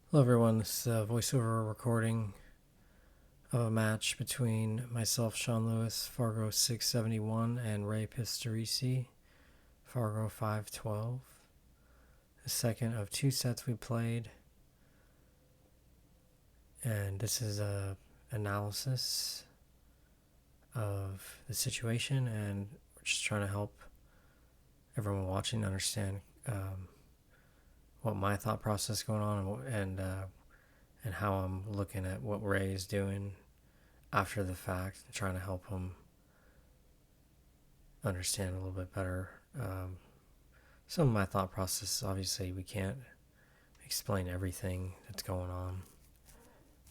Hello, everyone. This is a voiceover recording of a match between myself, Sean Lewis, Fargo 671, and Ray Pistoresi, Fargo 512. The second of two sets we played, and this is a analysis of the situation, and we're just trying to help everyone watching understand what my thought process is going on and how I'm looking at what Ray is doing after the fact, trying to help him understand a little bit better some of my thought process. Obviously, we can't explain everything that's going on.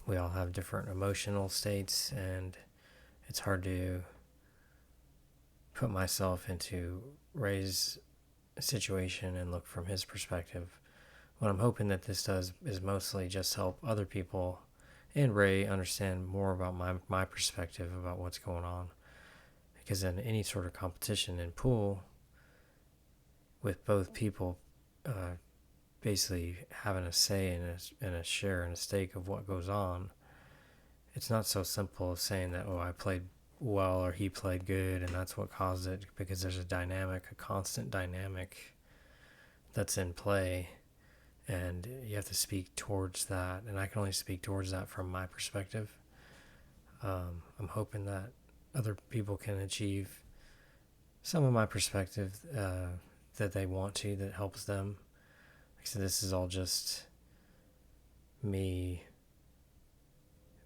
We all have different emotional states, and it's hard to put myself into Ray's situation and look from his perspective. What I'm hoping that this does is mostly just help other people and Ray understand more about my perspective about what's going on. Because in any sort of competition in pool, with both people basically having a say in a share and a stake of what goes on, it's not so simple as saying that, oh, I played well or he played good and that's what caused it, because there's a constant dynamic that's in play, and you have to speak towards that, and I can only speak towards that from my perspective. I'm hoping that other people can achieve some of my perspective that they want to, that helps them. So this is all just me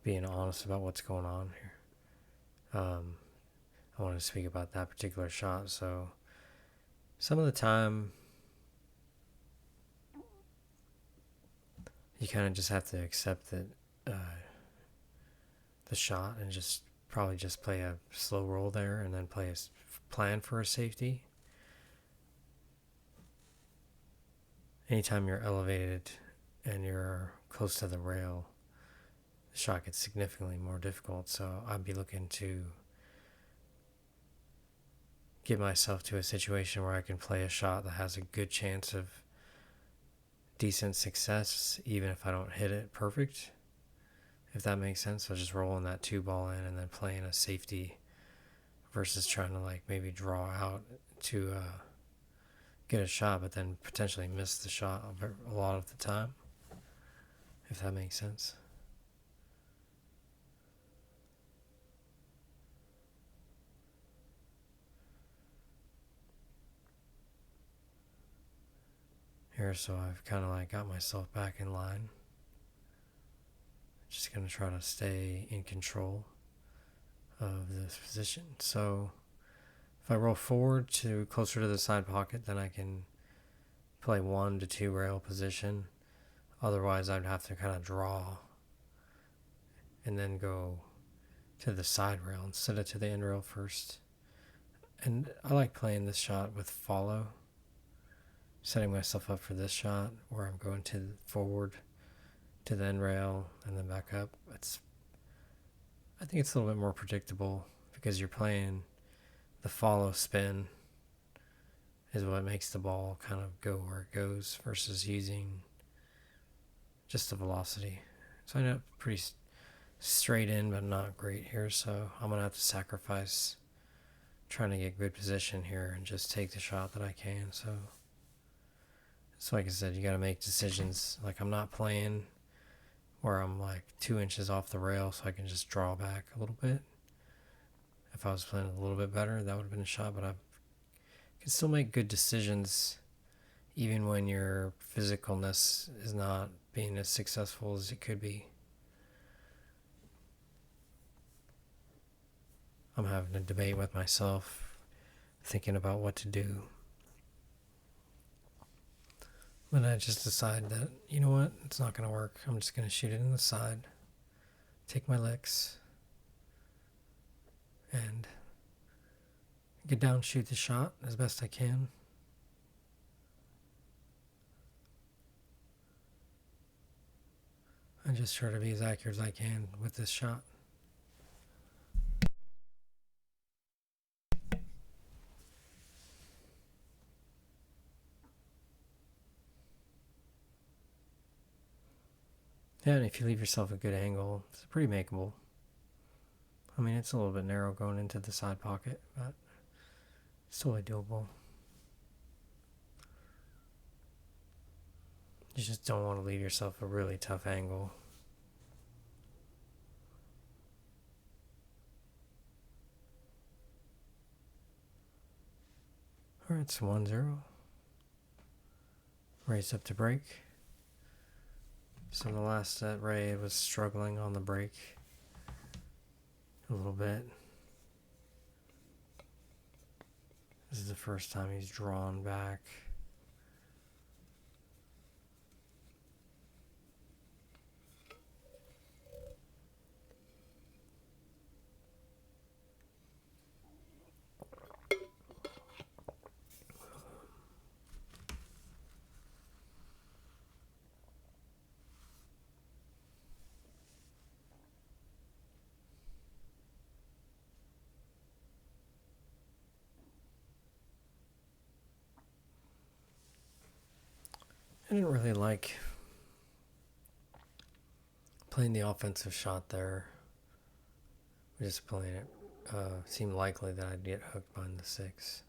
being honest about what's going on here. I want to speak about that particular shot. So some of the time, you kind of just have to accept that the shot and just probably just play a slow roll there and then play a plan for a safety. Anytime you're elevated and you're close to the rail, the shot gets significantly more difficult. So I'd be looking to get myself to a situation where I can play a shot that has a good chance of decent success, even if I don't hit it perfect, if that makes sense. So just rolling that two ball in and then playing a safety versus trying to like maybe draw out to get a shot, but then potentially miss the shot a lot of the time, if that makes sense. Here, so I've kind of like got myself back in line. Just going to try to stay in control of this position. So if I roll forward to closer to the side pocket, then I can play 1 to 2 rail position. Otherwise, I'd have to kind of draw and then go to the side rail instead of to the end rail first. And I like playing this shot with follow, setting myself up for this shot where I'm going to forward to the end rail and then back up. I think it's a little bit more predictable because you're playing the follow spin is what makes the ball kind of go where it goes versus using just the velocity. So I end up pretty straight in, but not great here. So I'm going to have to sacrifice trying to get good position here and just take the shot that I can. So like I said, you got to make decisions. Like I'm not playing where I'm like 2 inches off the rail so I can just draw back a little bit. If I was playing a little bit better, that would have been a shot, but I can still make good decisions even when your physicalness is not being as successful as it could be. I'm having a debate with myself, thinking about what to do. But I just decide that, you know what, it's not going to work. I'm just going to shoot it in the side, take my licks, and get down, shoot the shot as best I can. And just try to be as accurate as I can with this shot. Yeah, and if you leave yourself a good angle, it's pretty makeable. I mean, it's a little bit narrow going into the side pocket, but it's totally doable. You just don't want to leave yourself a really tough angle. Alright, it's 1-0. Raised up to break. So the last set, Ray was struggling on the break a little bit. This is the first time he's drawn back. I didn't really like playing the offensive shot there. Just playing it seemed likely that I'd get hooked behind the 6.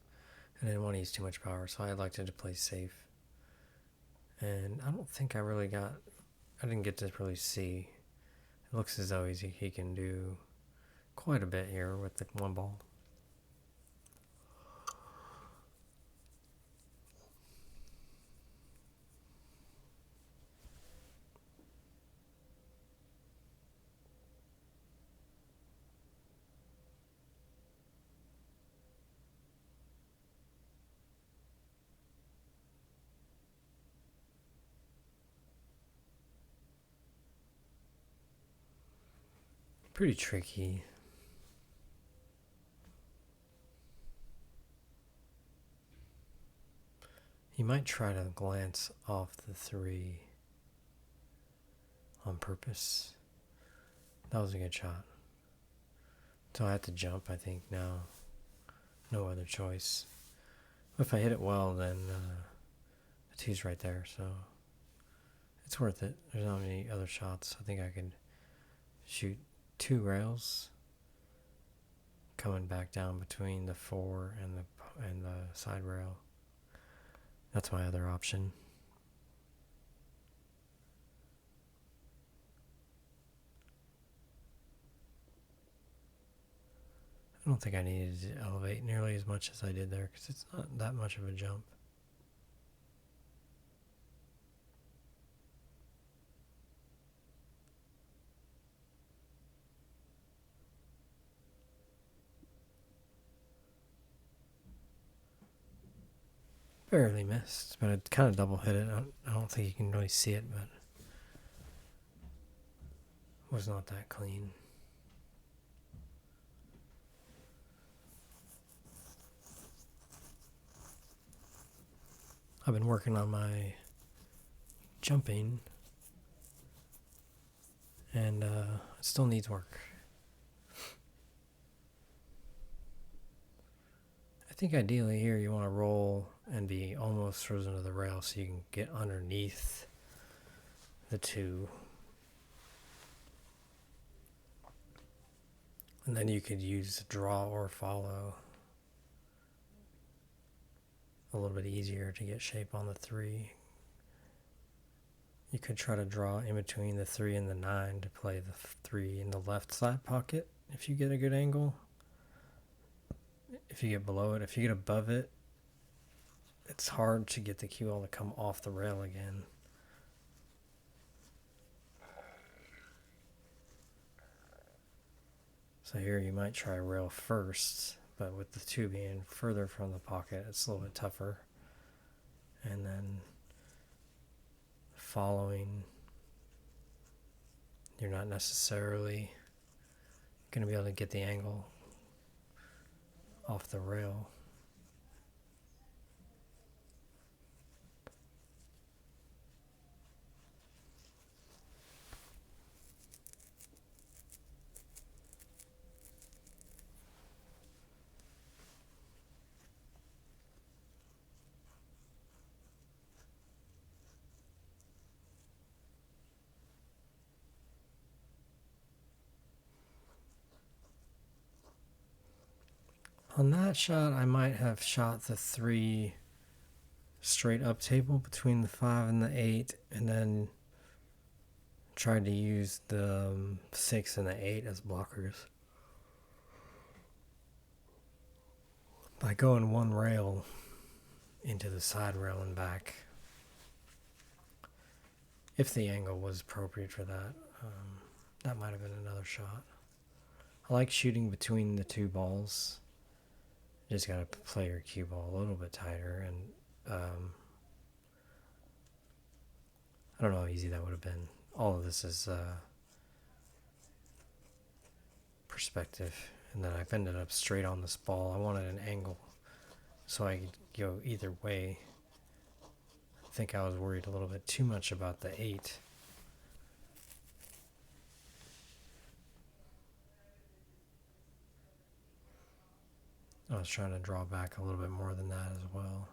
And I didn't want to use too much power, so I elected to play safe. And I don't think I didn't get to really see. It looks as though he can do quite a bit here with the one ball. Pretty tricky. You might try to glance off the 3 on purpose. That was a good shot. So I have to jump, I think, now. No other choice. If I hit it well, then the 2's right there, so it's worth it. There's not many other shots. I think I could shoot 2 rails coming back down between the 4 and the side rail. That's my other option. I don't think I needed to elevate nearly as much as I did there because it's not that much of a jump. Barely missed, but it kind of double hit it. I don't think you can really see it, but it was not that clean. I've been working on my jumping, and it still needs work. I think ideally here you want to roll and be almost frozen to the rail so you can get underneath the 2. And then you could use draw or follow. A little bit easier to get shape on the 3. You could try to draw in between the 3 and the 9 to play the 3 in the left side pocket if you get a good angle. If you get below it, if you get above it, it's hard to get the cue ball to come off the rail again. So here you might try rail first, but with the 2 being further from the pocket, it's a little bit tougher. And then following, you're not necessarily going to be able to get the angle off the rail. On that shot, I might have shot the 3 straight up table between the 5 and the 8, and then tried to use the 6 and the 8 as blockers. By going one rail into the side rail and back, if the angle was appropriate for that, that might have been another shot. I like shooting between the 2 balls. You just gotta play your cue ball a little bit tighter, and I don't know how easy that would have been. All of this is perspective, and then I've ended up straight on this ball. I wanted an angle so I could go either way. I think I was worried a little bit too much about the 8. I was trying to draw back a little bit more than that as well.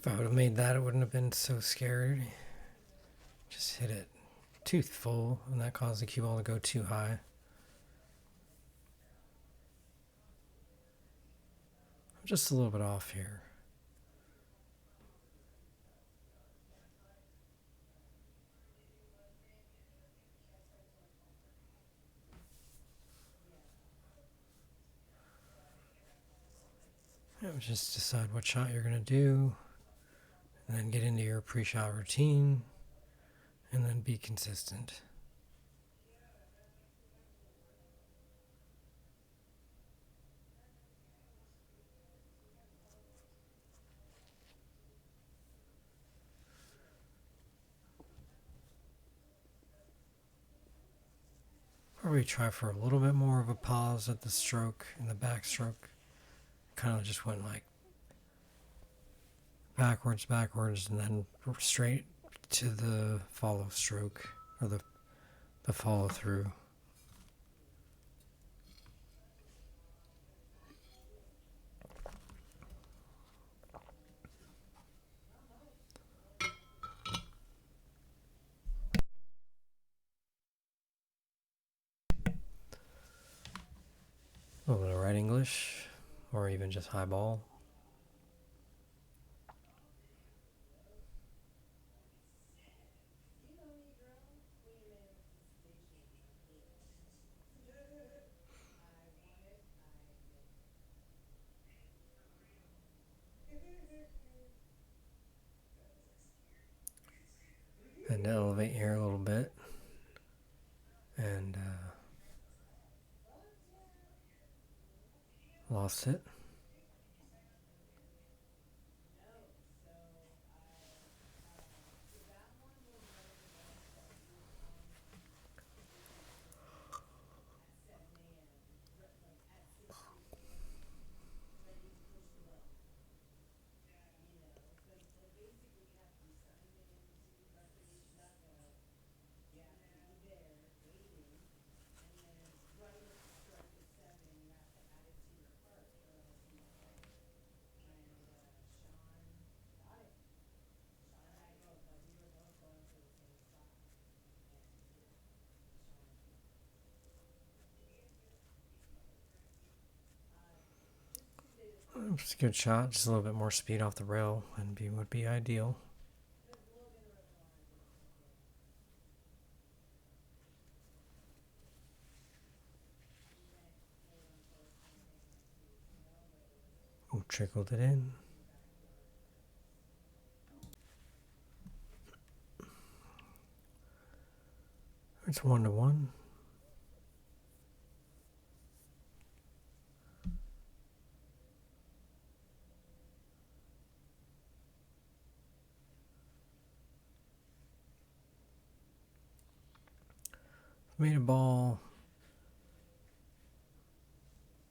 If I would have made that, it wouldn't have been so scary. Just hit it tooth full, and that caused the cue ball to go too high. I'm just a little bit off here. Just decide what shot you're going to do, and then get into your pre-shot routine, and then be consistent. Probably try for a little bit more of a pause at the stroke and the backstroke. Kind of just went like backwards, and then straight to the follow stroke, or the follow through. A little bit of right English, or even just high ball. And elevate here a little bit. And lost it. It's a good shot. Just a little bit more speed off the rail would be ideal. Ooh, trickled it in. It's 1-1. Made a ball.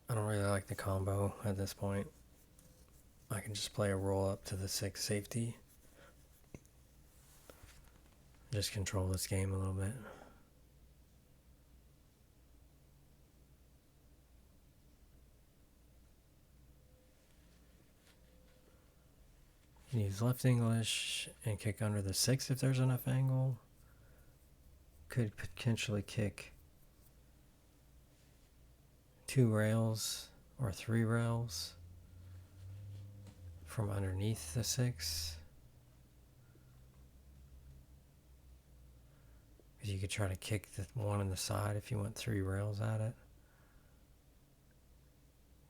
I don't really like the combo at this point. can just play a roll up to the 6 safety. Just control this game a little bit. You can use left English and kick under the 6 if there's enough angle. Could potentially kick 2 rails or 3 rails from underneath the 6. You could try to kick the one on the side if you want 3 rails at it.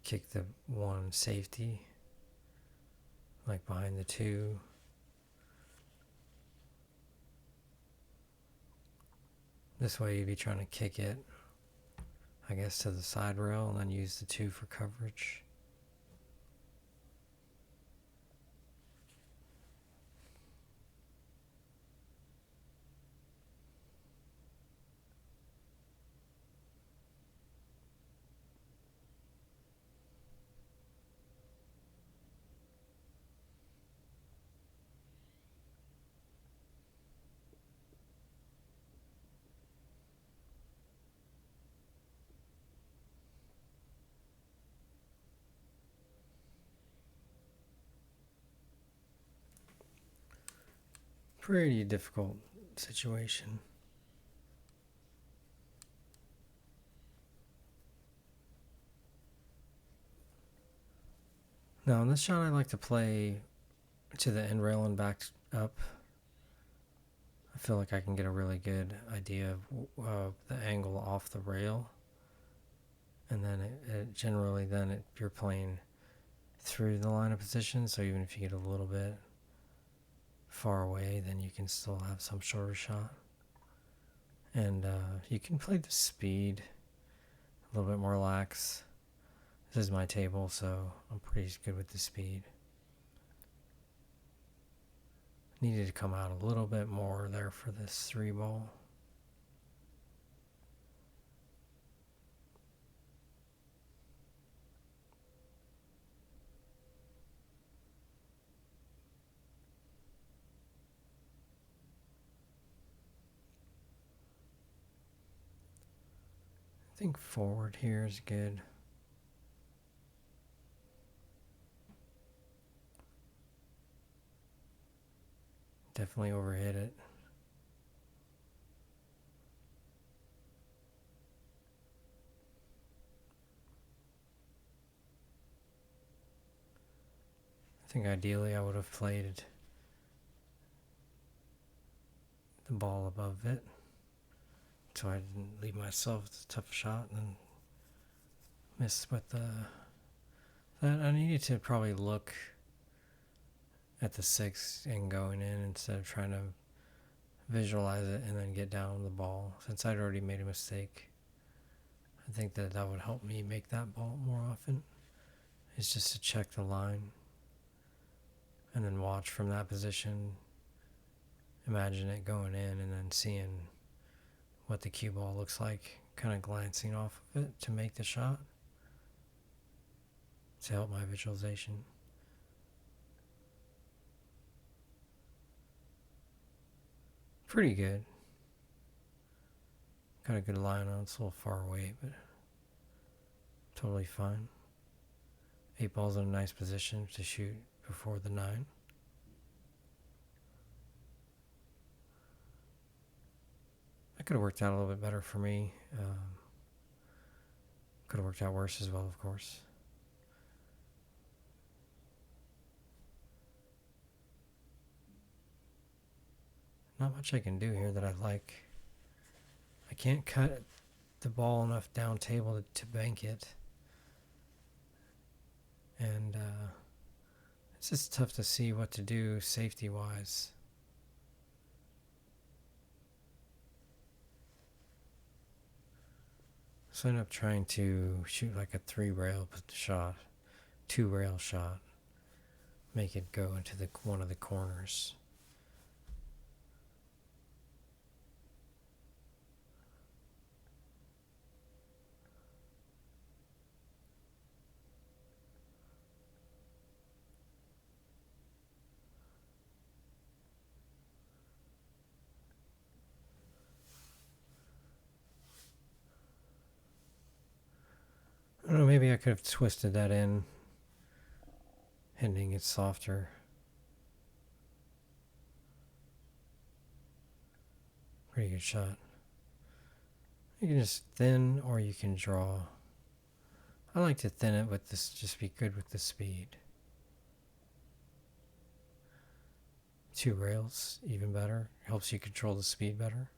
Kick the one safety, like behind the 2. This way you'd be trying to kick it, I guess, to the side rail and then use the 2 for coverage. Pretty difficult situation. Now in this shot I like to play to the end rail and back up. I feel like I can get a really good idea of the angle off the rail. And then it generally you're playing through the line of position, so even if you get a little bit far away, then you can still have some shorter shot. And you can play the speed a little bit more lax. This is my table, so I'm pretty good with the speed. Needed to come out a little bit more there for this 3 ball. I think forward here is good. Definitely overhit it. I think ideally I would have played the ball above it, so I didn't leave myself a tough shot and miss with that. I needed to probably look at the 6 and going in instead of trying to visualize it and then get down the ball. Since I'd already made a mistake, I think that would help me make that ball more often. It's just to check the line and then watch from that position. Imagine it going in and then seeing what the cue ball looks like, kind of glancing off of it to make the shot, to help my visualization. Pretty good. Got a good line on. It's a little far away, but totally fine. 8 ball's in a nice position to shoot before the 9. That could have worked out a little bit better for me. Could have worked out worse as well, of course. Not much I can do here that I like. I can't cut the ball enough down table to bank it. And it's just tough to see what to do safety wise. So I end up trying to shoot like a 3 rail shot, 2 rail shot, make it go into one of the corners. don't know, maybe I could have twisted that in, hitting it softer. Pretty good shot. You can just thin or you can draw. I like to thin it with this, just be good with the speed. 2 rails, even better. Helps you control the speed better.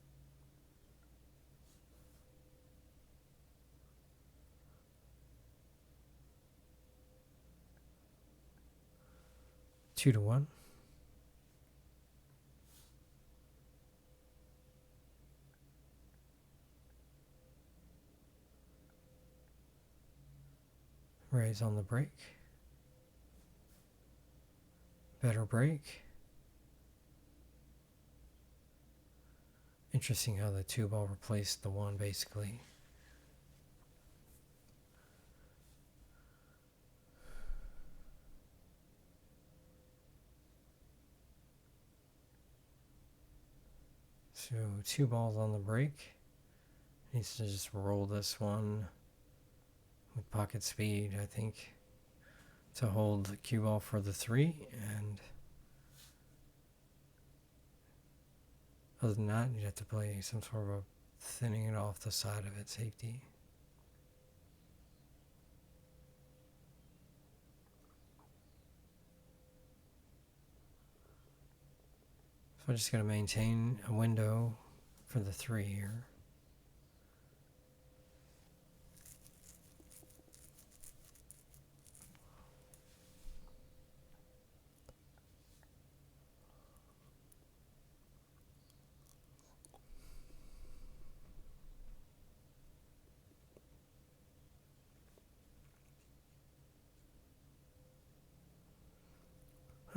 Two to one. Raise on the brake. Better brake. Interesting how the 2 ball replaced the 1 basically. So 2 balls on the brake. Needs to just roll this one with pocket speed, I think, to hold the cue ball for the 3. And other than that, you'd have to play some sort of a thinning it off the side of it safety. So I'm just going to maintain a window for the 3 here.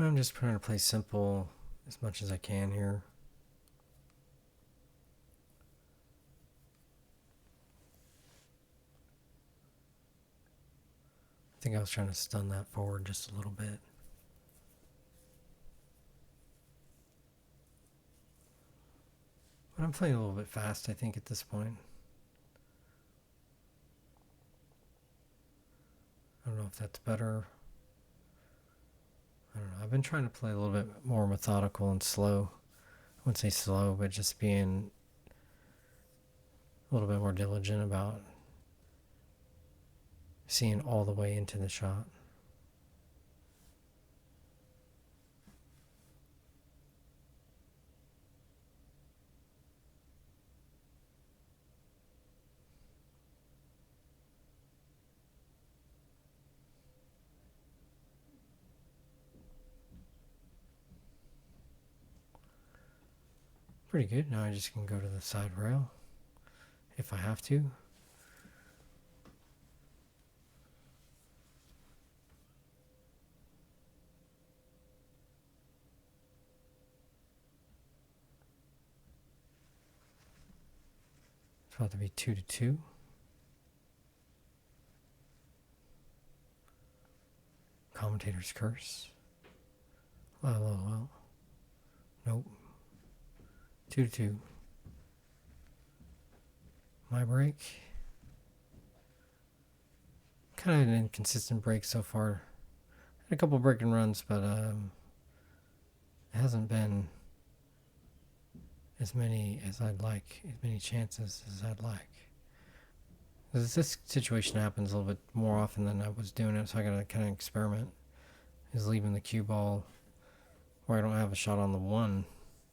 I'm just trying to play simple as much as I can here. I think I was trying to stun that forward just a little bit. But I'm playing a little bit fast, I think, at this point. I don't know if that's better. I don't know. I've been trying to play a little bit more methodical and slow. I wouldn't say slow, but just being a little bit more diligent about seeing all the way into the shot. Pretty good. Now I just can go to the side rail if I have to. It's about to be 2 to 2. Commentator's curse. Well. Nope. 2 to 2. My break. Kind of an inconsistent break so far. Had a couple breaking runs, but it hasn't been as many as I'd like, as many chances as I'd like. Because this situation happens a little bit more often than I was doing it, so I gotta kind of experiment. Is leaving the cue ball where I don't have a shot on the 1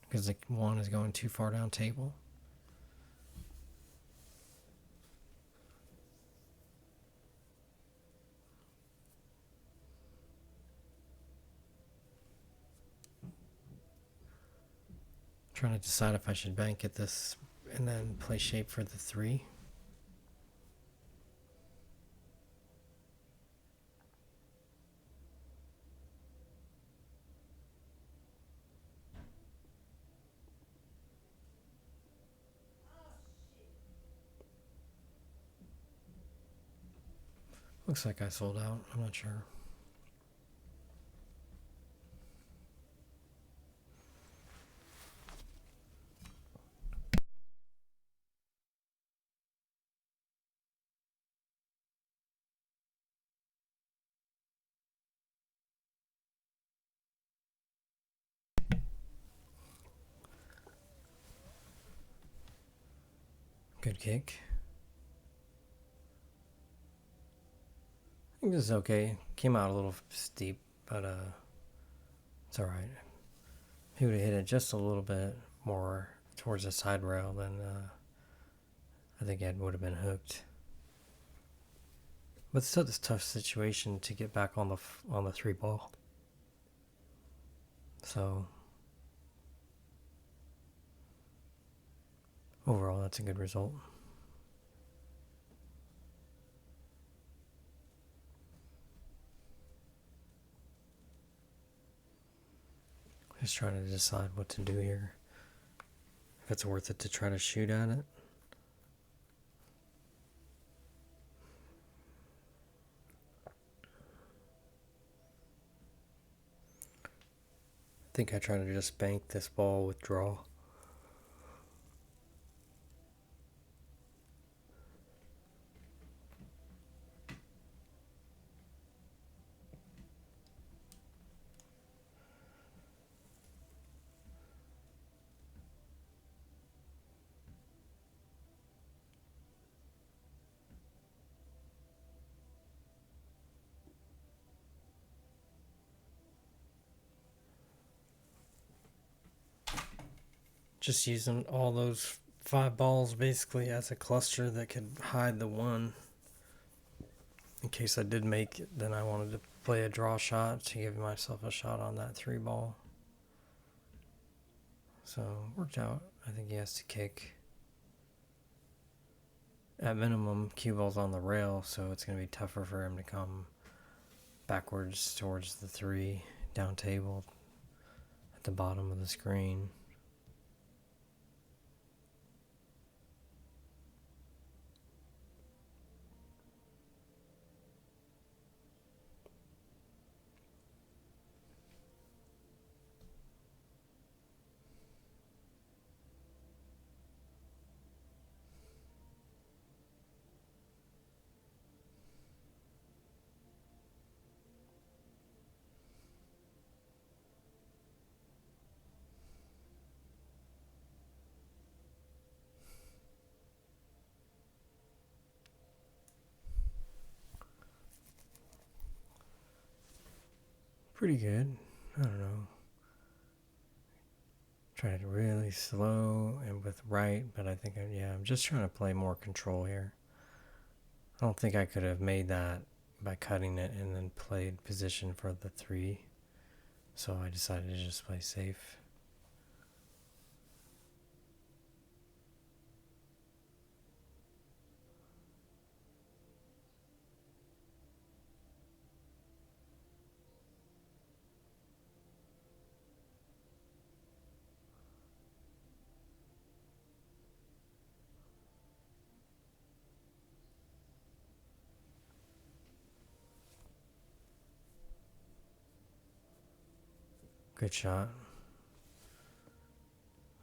because the 1 is going too far down table. Trying to decide if I should bank at this and then play shape for the 3. Looks like I sold out. I'm not sure. Good kick. I think this is okay. Came out a little steep, but it's alright. If he would have hit it just a little bit more towards the side rail, then I think Ed would have been hooked. But it's still this tough situation to get back on the 3 ball. So overall, that's a good result. Just trying to decide what to do here. If it's worth it to try to shoot at it. I think I try to just bank this ball with draw. Just using all those 5 balls basically as a cluster that could hide the one. In case I did make it, then I wanted to play a draw shot to give myself a shot on that 3 ball. So worked out. I think he has to kick. At minimum, cue ball's on the rail, so it's going to be tougher for him to come backwards towards the 3 down table at the bottom of the screen. Pretty good. I don't know. Tried really slow and with right, but I think, I'm just trying to play more control here. I don't think I could have made that by cutting it and then played position for the 3. So I decided to just play safe. Good shot.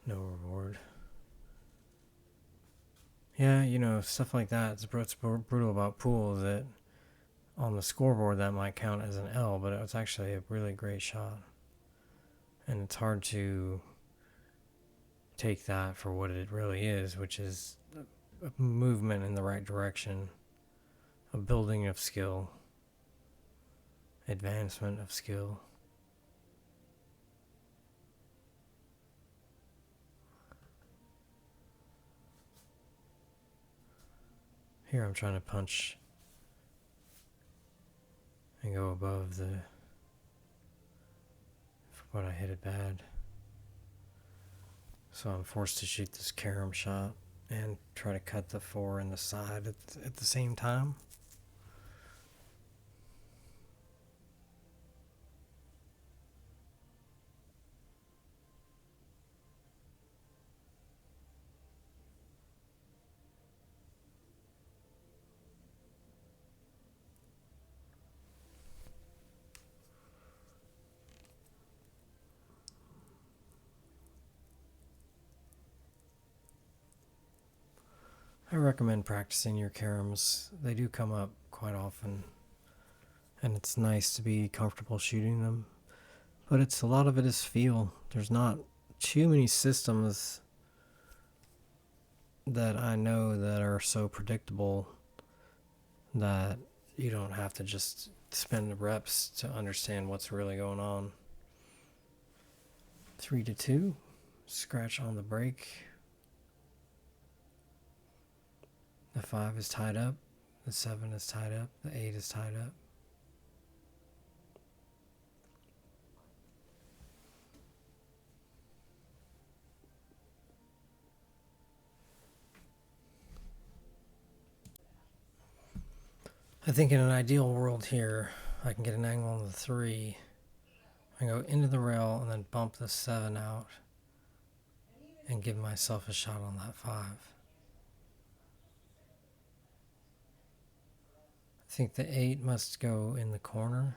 No reward. Yeah, stuff like that. It's what's brutal about pool is that on the scoreboard that might count as an L, but it was actually a really great shot. And it's hard to take that for what it really is, which is a movement in the right direction, a building of skill, advancement of skill. Here I'm trying to punch and go above but I hit it bad. So I'm forced to shoot this carom shot and try to cut the 4 in the side at the same time. I recommend practicing your caroms. They do come up quite often, and it's nice to be comfortable shooting them. But a lot of it is feel. There's not too many systems that I know that are so predictable that you don't have to just spend the reps to understand what's really going on. 3-2, scratch on the break. The 5 is tied up, the 7 is tied up, the 8 is tied up. I think in an ideal world here, I can get an angle on the 3 and go into the rail and then bump the 7 out and give myself a shot on that 5. I think the 8 must go in the corner.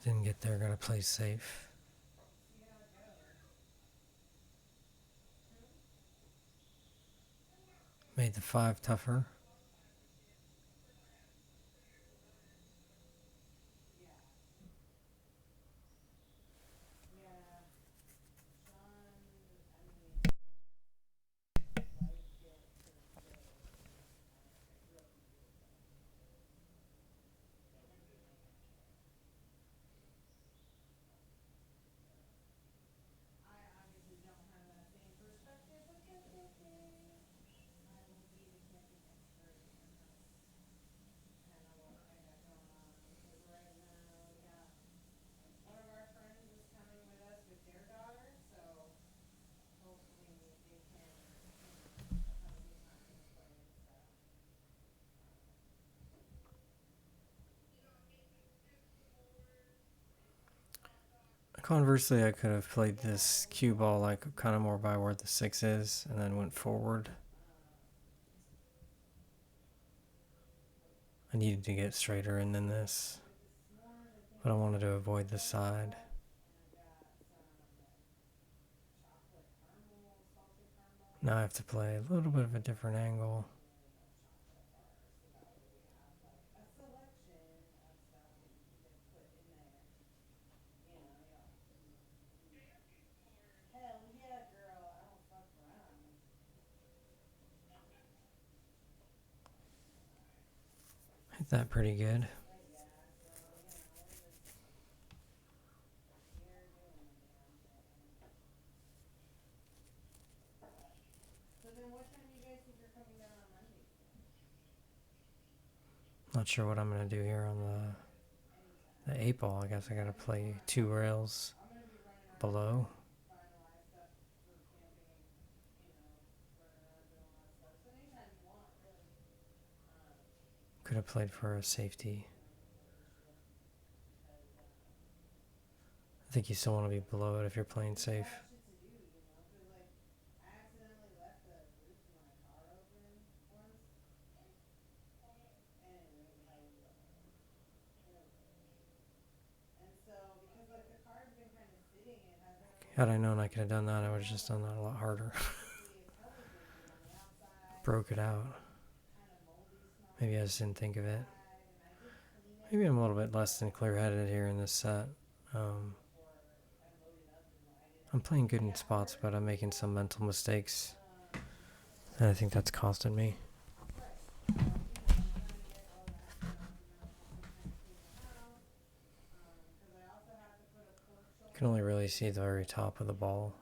Didn't get there, gotta play safe. Made the 5 tougher. Conversely, I could have played this cue ball like kind of more by where the 6 is and then went forward. I needed to get straighter in than this, but I wanted to avoid the side. Now I have to play a little bit of a different angle. Hit that pretty good. Not sure what I'm going to do here on the 8 ball. I guess I got to play 2 rails below. Could have played for a safety. I think you still want to be below it if you're playing safe. Had I known I could have done that, I would have just done that a lot harder. Broke it out. Maybe I just didn't think of it. Maybe I'm a little bit less than clear-headed here in this set. I'm playing good in spots, but I'm making some mental mistakes. And I think that's costing me. Can only really see the very top of the ball.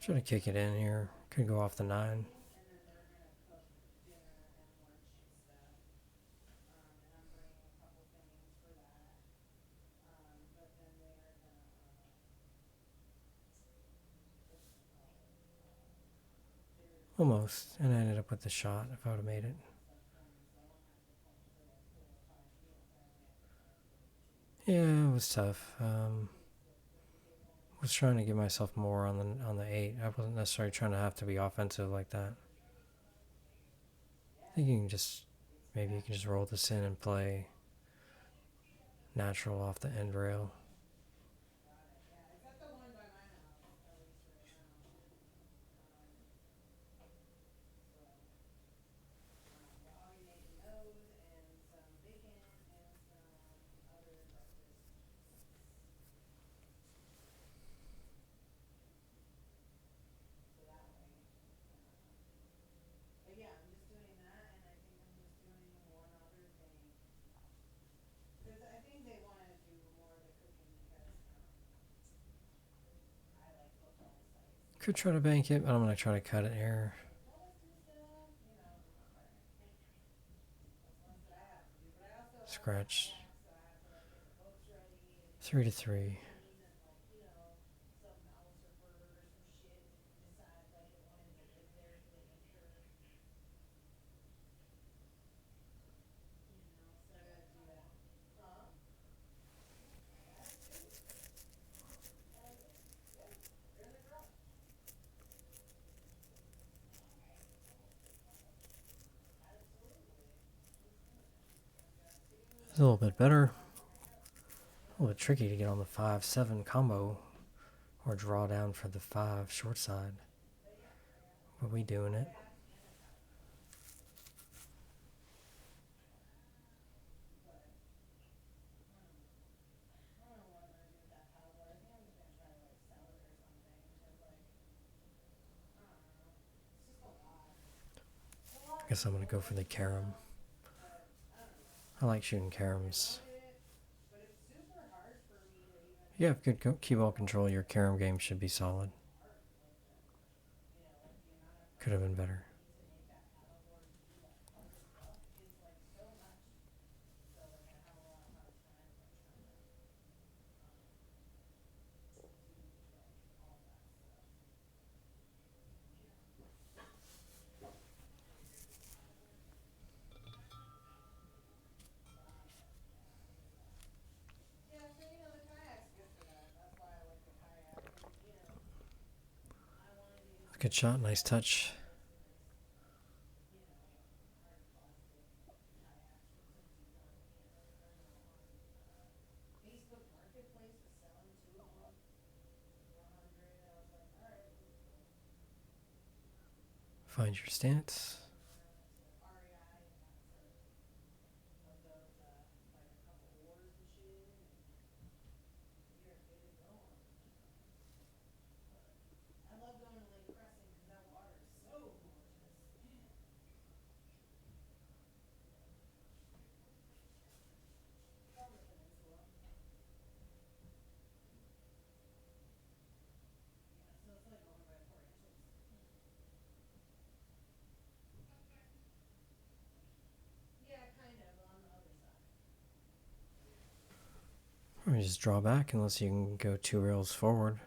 Try to kick it in here. Could go off the 9. Almost. And I ended up with the shot if I would have made it. Yeah, it was tough. Was trying to give myself more on the 8. I wasn't necessarily trying to have to be offensive like that. I think you can just maybe you can just roll this in and play natural off the end rail. Could try to bank it, but I'm gonna try to cut it here. Scratch. 3-3. It's a little bit better. A little bit tricky to get on the 5-7 combo or draw down for the 5 short side. But we doing it. I guess I'm gonna go for the carom. I like shooting caroms. If you have good cue ball control, your carom game should be solid. Could have been better. Good shot, nice touch. Find your stance. Or you just draw back unless you can go 2 rails forward.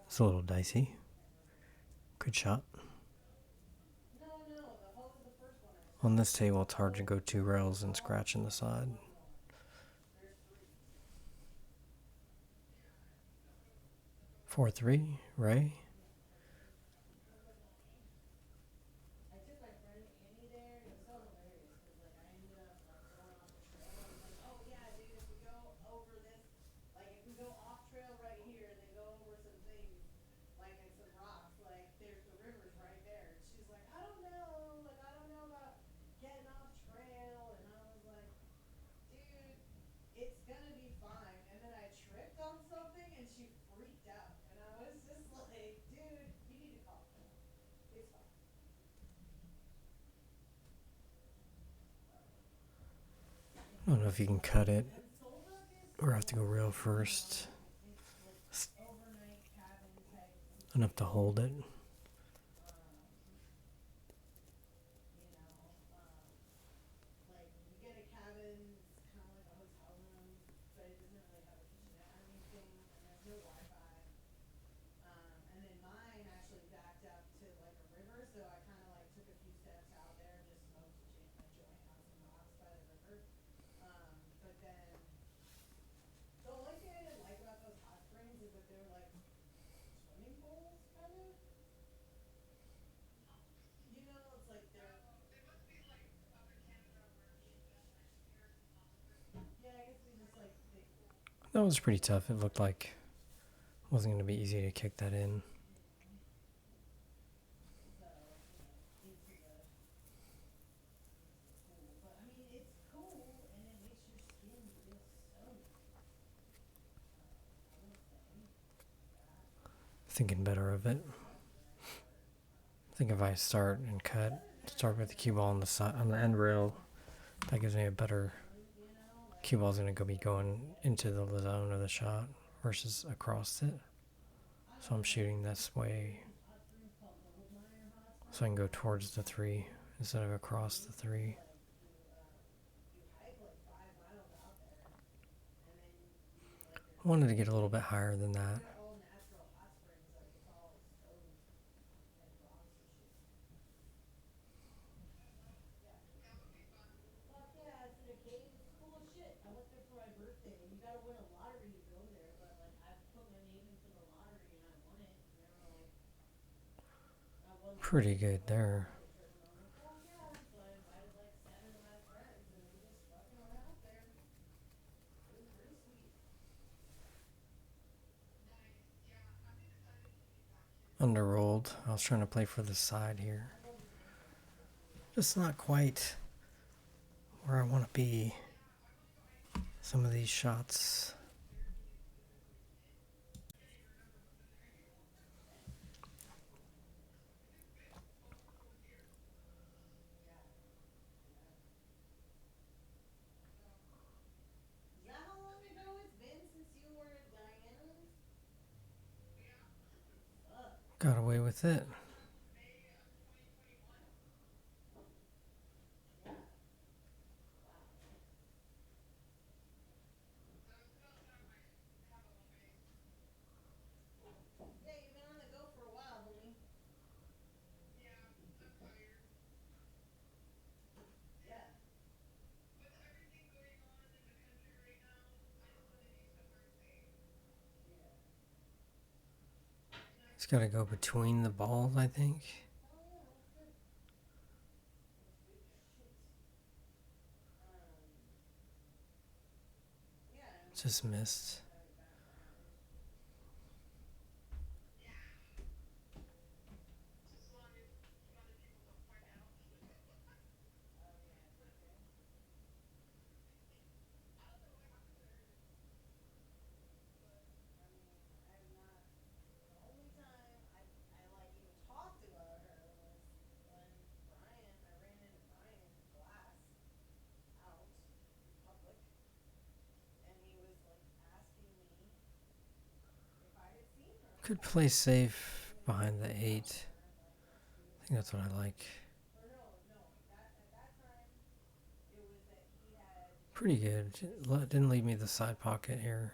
It's a little dicey. Good shot. On this table, it's hard to go 2 rails and scratch in the side. 4-3, Ray. I don't know if you can cut it or have to go real first. Enough to hold it. That was pretty tough. It looked like it wasn't going to be easy to kick that in. Thinking better of it. I think if I start and start with the cue ball on the side on the end rail, that gives me a better cue ball is going to be going into the zone of the shot versus across it. So I'm shooting this way so I can go towards the three instead of across the three. I wanted to get a little bit higher than that. Pretty good there. Underrolled. I was trying to play for the side here. Just not quite where I want to be. Some of these shots. Got away with it. It's got to go between the balls, I think. Just missed. Could play safe behind the 8. I think that's what I like. Pretty good. Didn't leave me the side pocket here.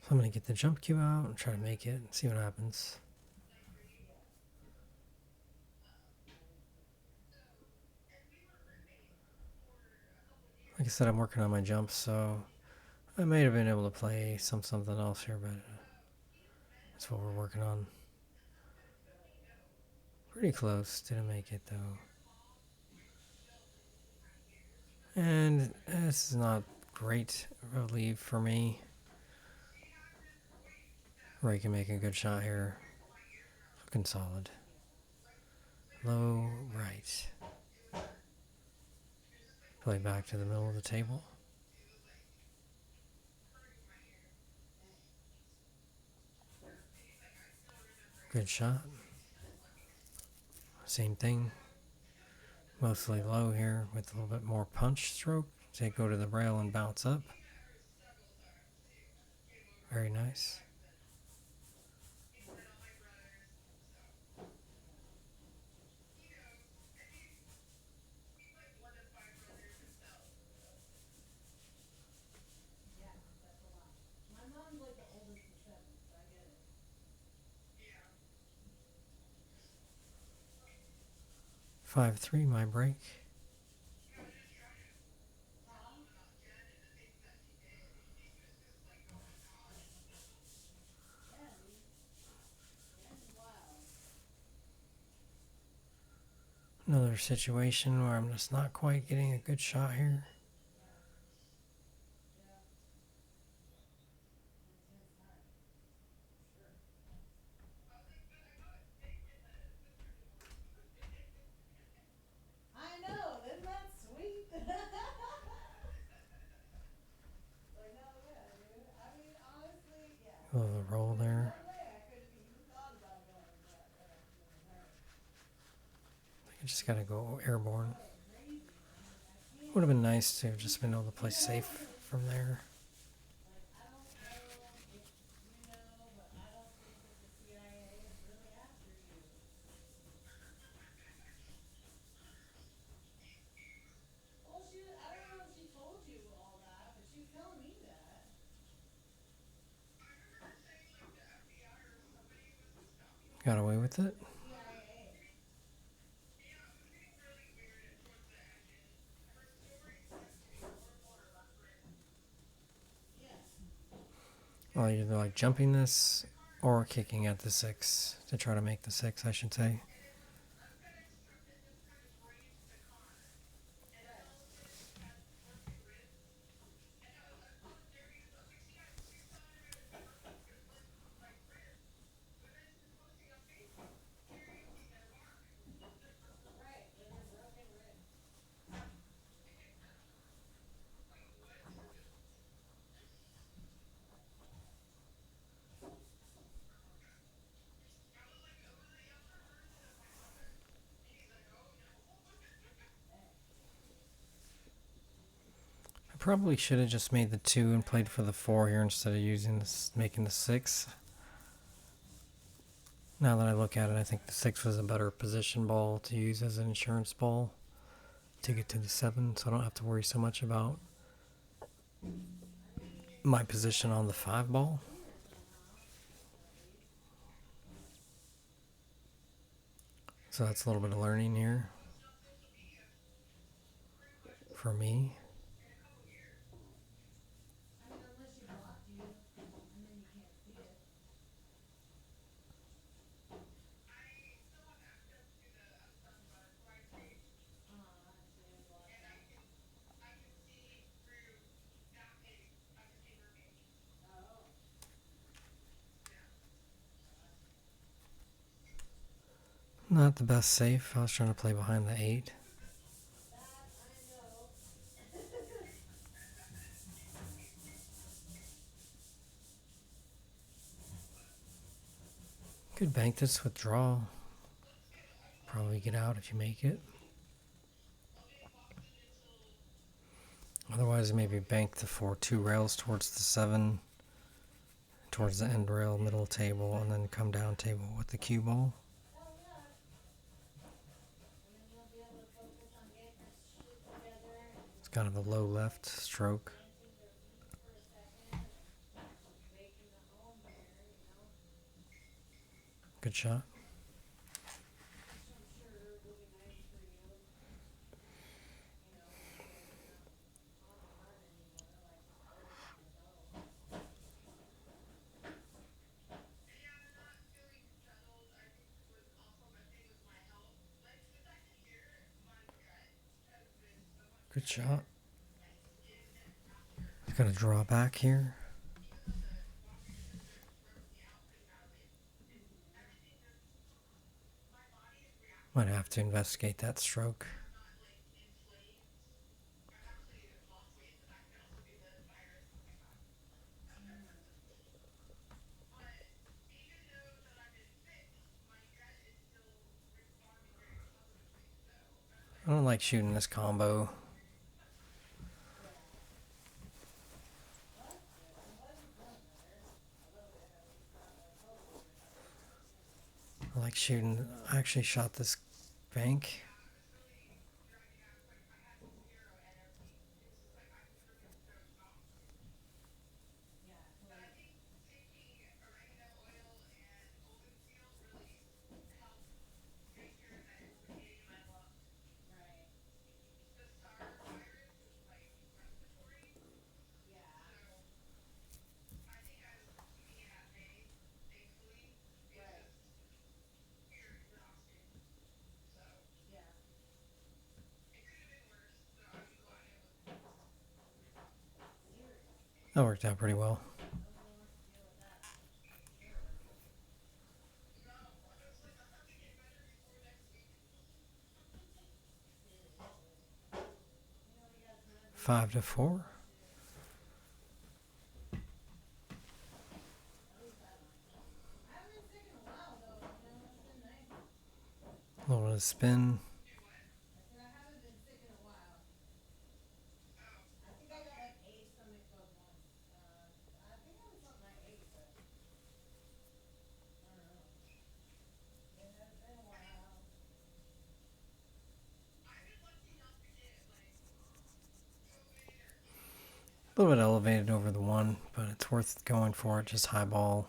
So I'm going to get the jump cue out and try to make it and see what happens. Like I said, I'm working on my jumps, so I may have been able to play something else here, but That's what we're working on. Pretty close. Didn't make it though. And this is not great relief for me. Ray can make a good shot here. Looking solid. Low right. Play back to the middle of the table. Good shot. Same thing. Mostly low here with a little bit more punch stroke. Say go to the rail and bounce up. Very nice. My mom's like the oldest of seven, so I get it. 5-3 my break. Huh? Yeah, dude. Jen's wild. Another situation where I'm just not quite getting a good shot here. Yeah. Yeah. Intense time. Sure. I know, isn't that sweet? Like, hell yeah, dude. I mean, honestly, yeah. A little roll There's there. no way I could have even thought about going that direction with her. I just gotta go airborne. Going crazy, man. Like, I Would have can't. been nice to have just been able to play You know? safe from there. Like, I don't know if you know, but I don't think that the CIA is really after you. Well, I don't know if she told you all that, but she was telling me that. Got away with it. The CIA. Yeah. Well, either like jumping this or kicking at the 6 to try to make the 6, I should say. Right. Right. With her broken rib. Dang. I probably should have just made the 2 and played for the 4 here instead of using this, making the 6. Now that I look at it, I think the 6 was a better position ball to use as an insurance ball to get to the 7, so I don't have to worry so much about I mean, my position on the 5 you're ball. doing it somehow, at least. So that's a little bit of learning here for me. I mean, unless she blocked you, and then you can't see it. So you have to watch out. Oh, gotcha. Not the best safe. I was trying to play behind the 8. That I know. Could bank this with draw. Probably get out if you make it. Otherwise, maybe bank the 4-2 rails towards the 7, towards the end rail, middle table, and then come down table with the cue ball. Hell yeah. And then you'll be able to focus on getting your shit together and It's kind of a low left stroke. dancing your feet for a second and making the home here, you know? Good shot. Which I'm sure will be nice for you. You know, because you're not on the run anymore like most of us adults. Good shot. It's gonna draw back here. Might have to investigate that stroke. I don't like shooting this combo. Yeah. Well, that's good. I'm glad you're feeling better. A little bit, at least. Not totally recovered, but I like shooting. I actually shot this bank. yeah, like right. Yeah. Right. Yeah. Seriously. That worked out pretty well. Nobody wants to deal with that for sure. 5-4. At least I like it. I haven't been sick in a while though, it's been nice. A little bit of spin. I said I haven't been sick in a while. I think I got like a stomach bug once. I think it was something I ate, but I don't know. It has been a while. A little bit elevated over the one, but it's worth going for it. Just high ball.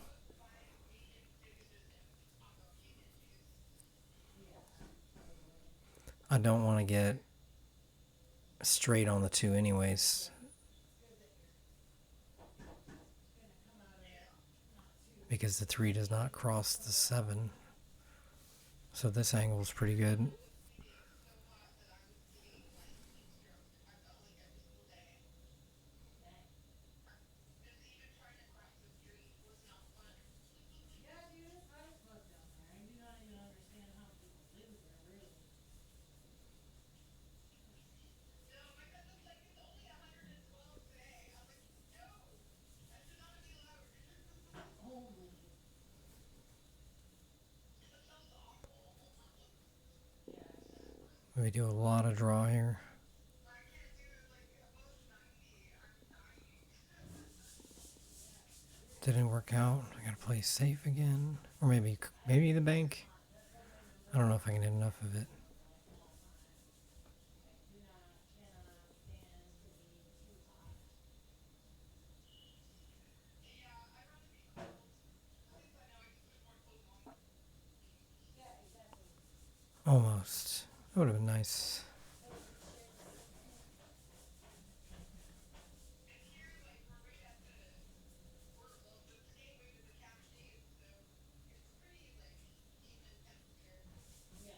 Yeah, totally. I don't want to get straight on the two, anyways, It's good that you're gonna come out of it not too. because the 3 does not cross the 7. So this angle is pretty good. Dang. Yeah, dude, it's hot as fuck down there. I do not even understand how people live there, really. Only. Yeah, exactly. We do a lot of draw here. Yeah, Didn't seriously. work out. I gotta play safe again, or maybe the bank. That's like my number I don't know one if I can hit enough of it. like all time. I do not, cannot stand to be too hot. Yeah, exactly. Almost. That would have been nice. Oh shit, okay. Yeah.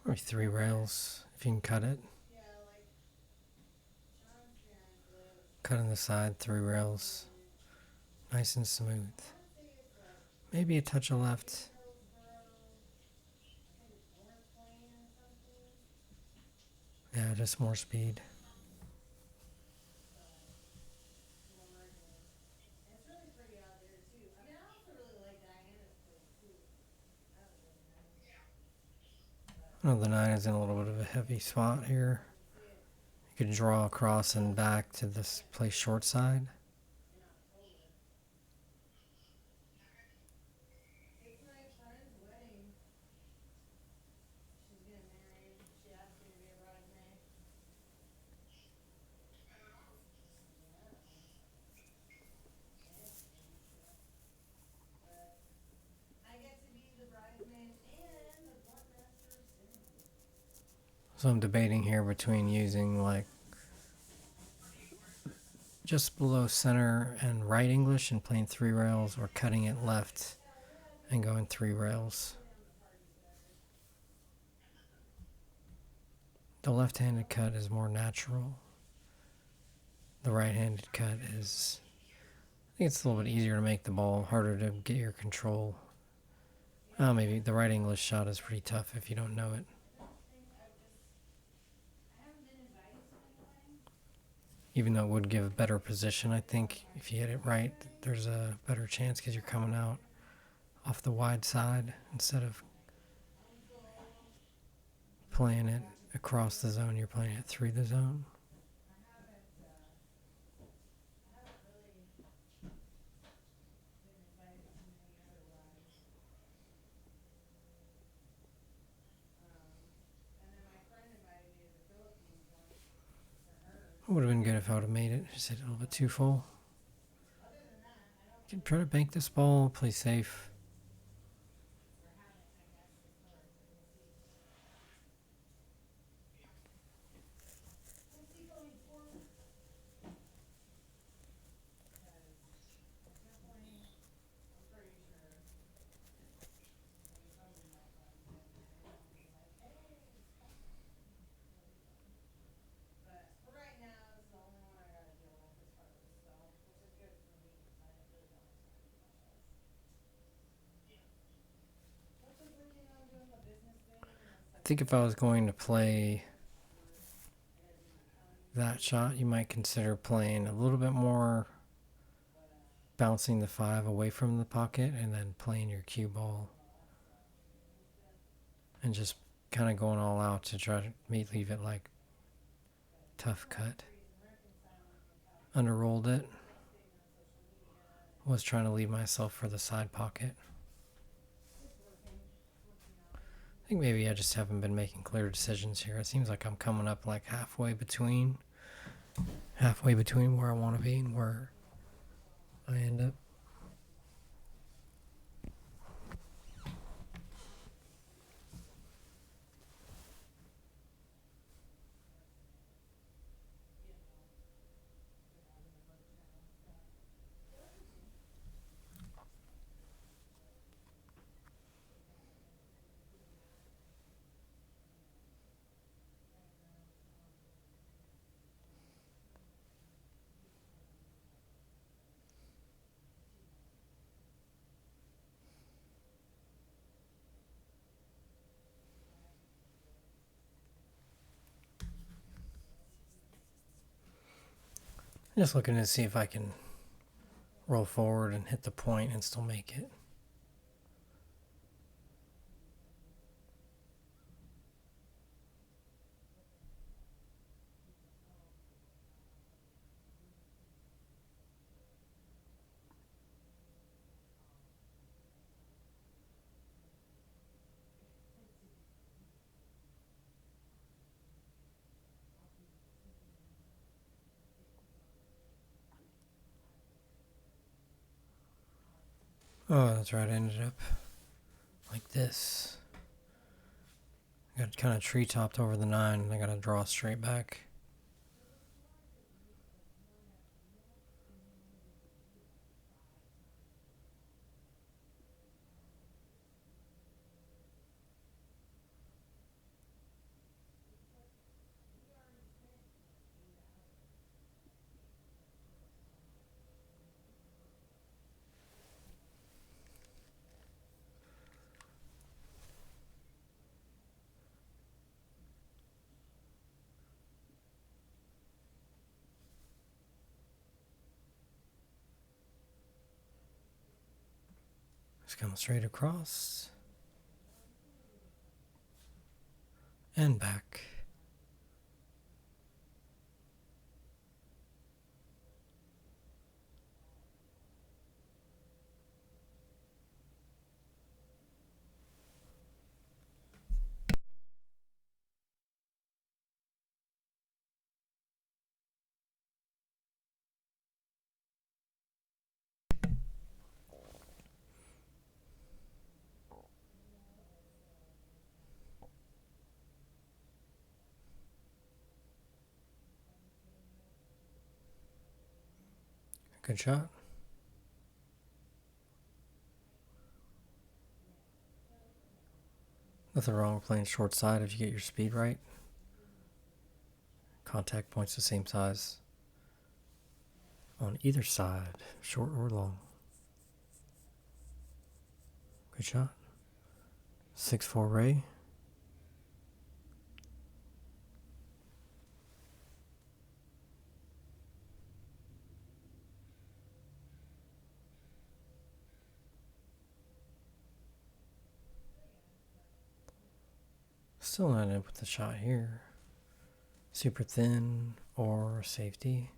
Nice. Maybe 3 rails if you can cut it. Yeah, like John's parents live Cut on the side, 3 rails, in, nice and smooth. I wanna say it's like Maybe a touch of East left. Hillsboro. I think it's North Plain or something. Yeah, just more speed. But gorgeous. And it's really pretty out there too. I mean, I also really like Diana's place too. That was really nice. But Oh, the 9 is in a little bit of a heavy spot here. you see it You could draw across and back to this next place short side. in October. It's my friend's wedding. She's getting married. She asked me to be a bridesmaid. Yeah, it's a big trip. But I get to be the bridesmaid and the blunt master of ceremony. So I'm debating here between using like just below center and right English and playing 3 rails, or cutting it left and going 3 rails. The left-handed cut is more natural. The right-handed cut is, I think it's a little bit easier to make the ball, harder to get your control. Maybe the right English shot is pretty tough if you don't know it. Even though it would give a better position, I think if you hit it right, there's a better chance because you're coming out off the wide side instead of playing it across the zone. You're playing it through the zone. It would have been good if I would have made it. Just hit it a little bit too full. You can try to bank this ball, play safe. I think if I was going to play that shot, you might consider playing a little bit more, bouncing the 5 away from the pocket, and then playing your cue ball. And just kind of going all out to try to leave it like tough cut. Underrolled it. Was trying to leave myself for the side pocket. I think maybe I just haven't been making clear decisions here. It seems like I'm coming up like halfway between where I want to be and where I end up. Just looking to see if I can roll forward and hit the point and still make it. Oh, that's right. I ended up like this. Got kind of tree topped over the 9, and I got to draw straight back. Just come straight across and back. Good shot. with the wrong playing short side if you get your speed right. Contact points the same size on either side, short or long. Good shot. 6-4 Ray. Still not in with the shot here. Super thin or safety.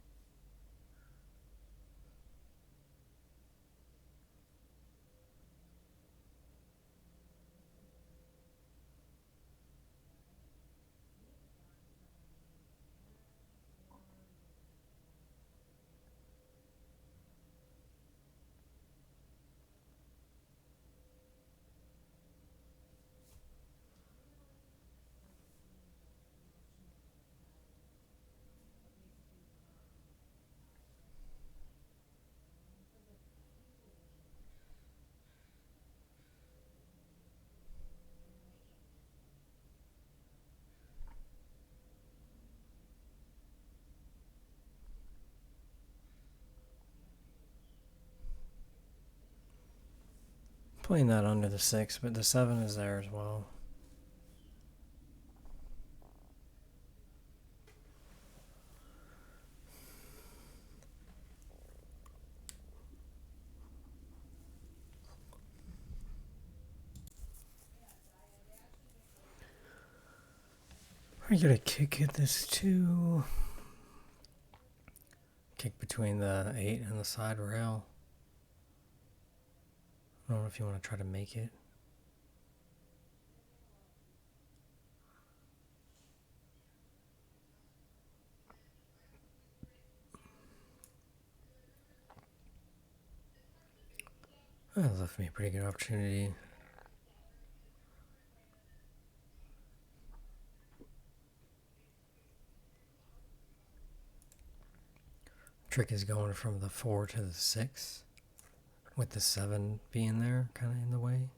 Playing that under the 6, but the 7 is there as well. Are you gonna kick at this 2? Kick between the 8 and the side rail. I don't know if you want to try to make it. That left me a pretty good opportunity. Trick is going from the 4 to the 6, with the 7 being there, kind of in the way.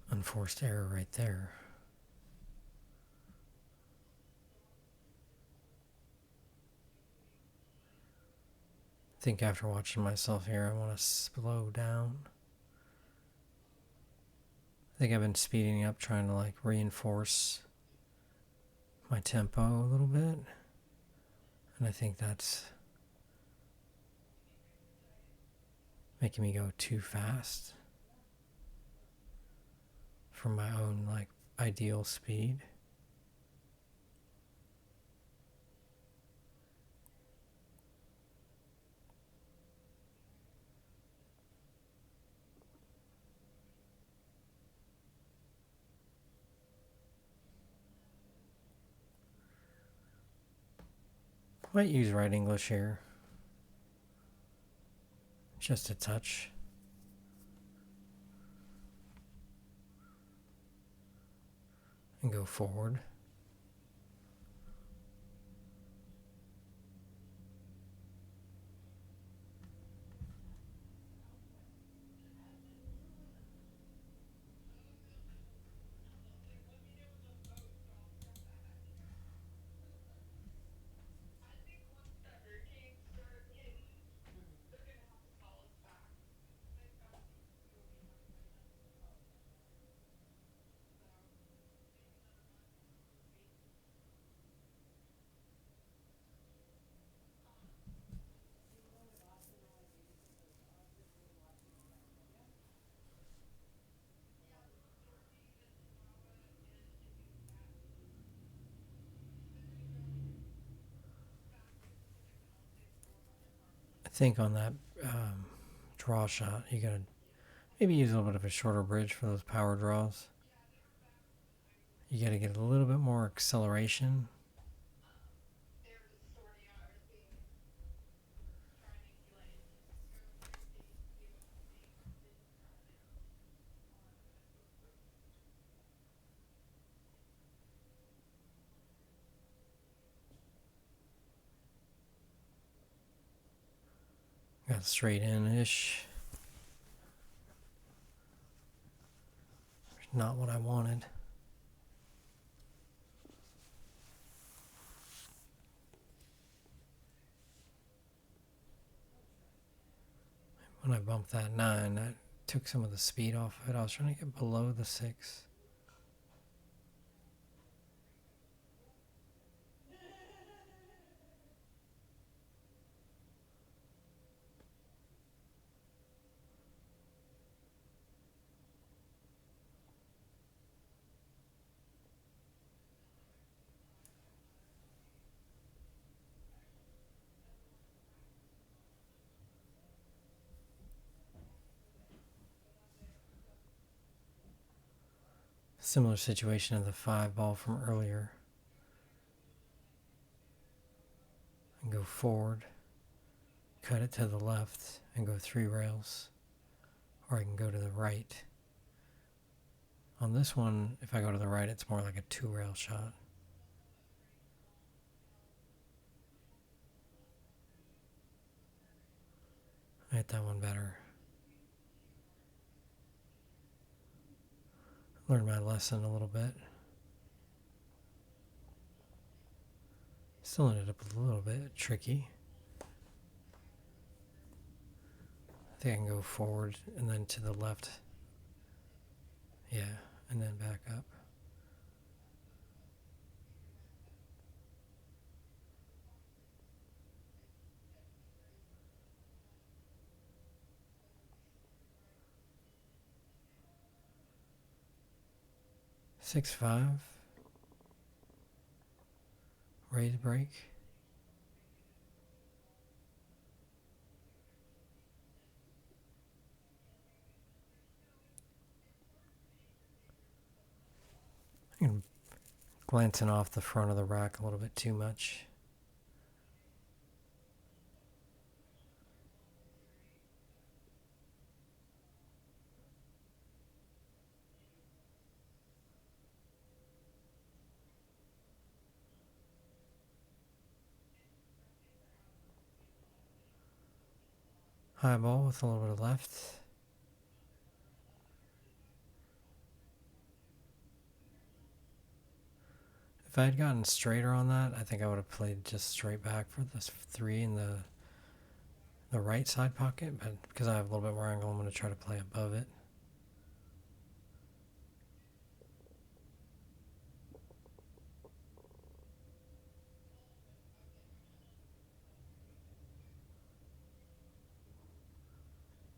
Unforced error right there. I think after watching myself here, I want to slow down. I think I've been speeding up, trying to like reinforce my tempo a little bit. And I think that's making me go too fast for my own like ideal speed. Might use right English here. Just a touch. And go forward. I think on that draw shot, you gotta maybe use a little bit of a shorter bridge for those power draws. You gotta get a little bit more acceleration. Got straight in-ish. Not what I wanted. When I bumped that 9, that took some of the speed off of it. I was trying to get below the 6. Similar situation of the 5 ball from earlier. And go forward, cut it to the left, and go 3 rails. Or I can go to the right. On this one, if I go to the right, it's more like a 2 rail shot. I hit that one better. Learned my lesson a little bit. Still ended up a little bit tricky. I think I can go forward and then to the left. Yeah, and then back up. Six, 5. Raise break. I'm glancing off the front of the rack a little bit too much. High ball with a little bit of left. If I had gotten straighter on that, I think I would have played just straight back for this 3 in the right side pocket, but because I have a little bit more angle, I'm going to try to play above it.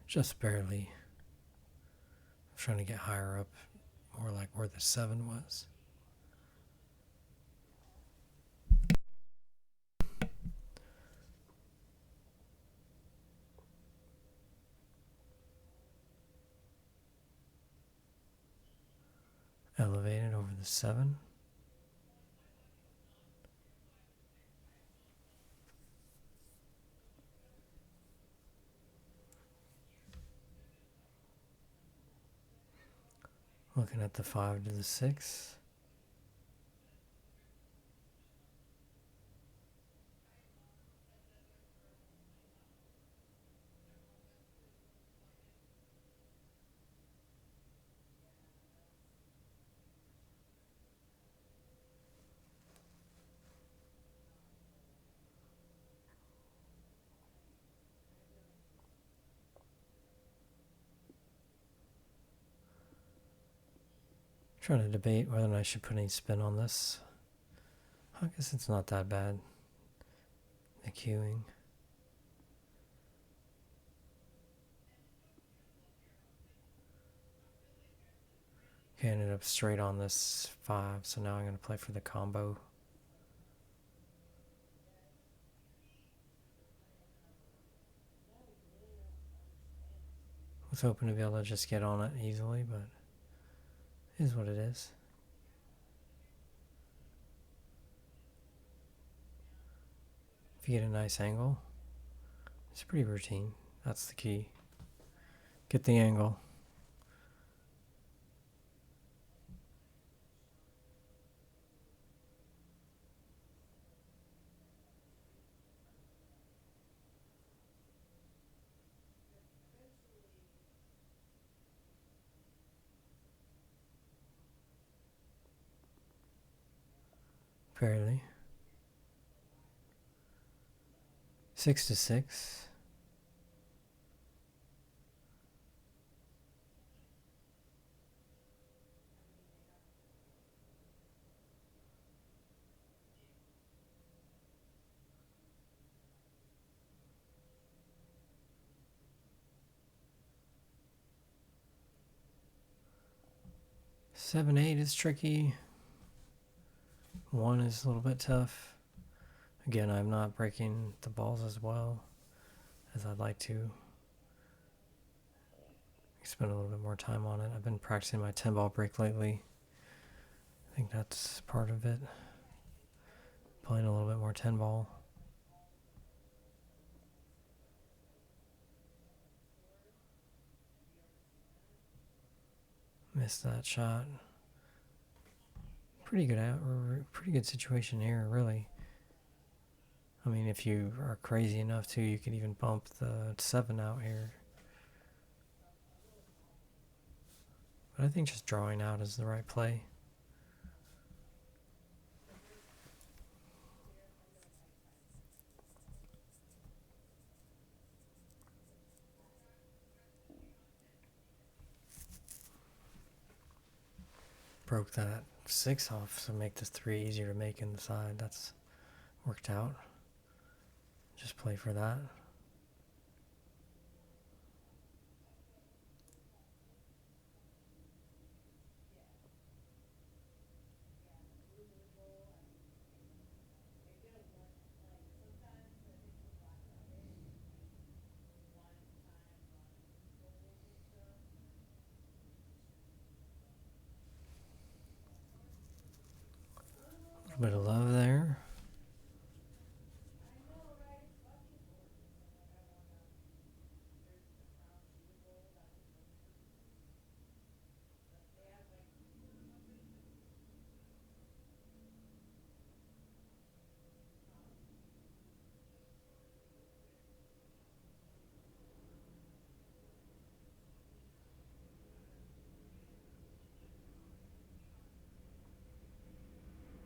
Just barely. I'm trying to get higher up, more like where the 7 was. Elevated over the 7. Looking at the 5 to the 6. Trying to debate whether or not I should put any spin on this. I guess it's not that bad. The queuing. Okay, I ended up straight on this 5, so now I'm going to play for the combo. Was hoping to be able to just get on it easily, but it is what it is. If you get a nice angle, it's pretty routine. That's the key. Get the angle. Barely. 6-6. 7-8 is tricky. 1 is a little bit tough. Again, I'm not breaking the balls as well as I'd like to. Spend a little bit more time on it. I've been practicing my 10 ball break lately. I think that's part of it. Playing a little bit more 10 ball. Missed that shot. Pretty good situation here, really. I mean, if you are crazy enough to, you could even bump the 7 out here. But I think just drawing out is the right play. Broke that 6 off to make this 3 easier to make in the side. That's worked out. Just play for that. A little bit of love there.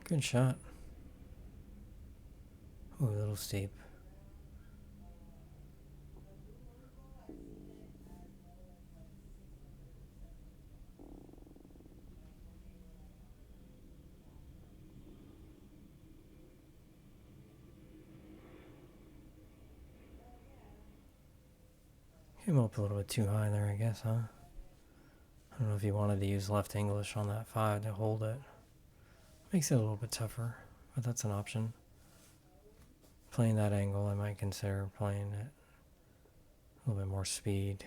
Good shot. Ooh, a little steep. Came up a little bit too high there, I guess, huh? I don't know if he wanted to use left English on that 5 to hold it. Makes it a little bit tougher, but that's an option. Playing that angle, I might consider playing it a little bit more speed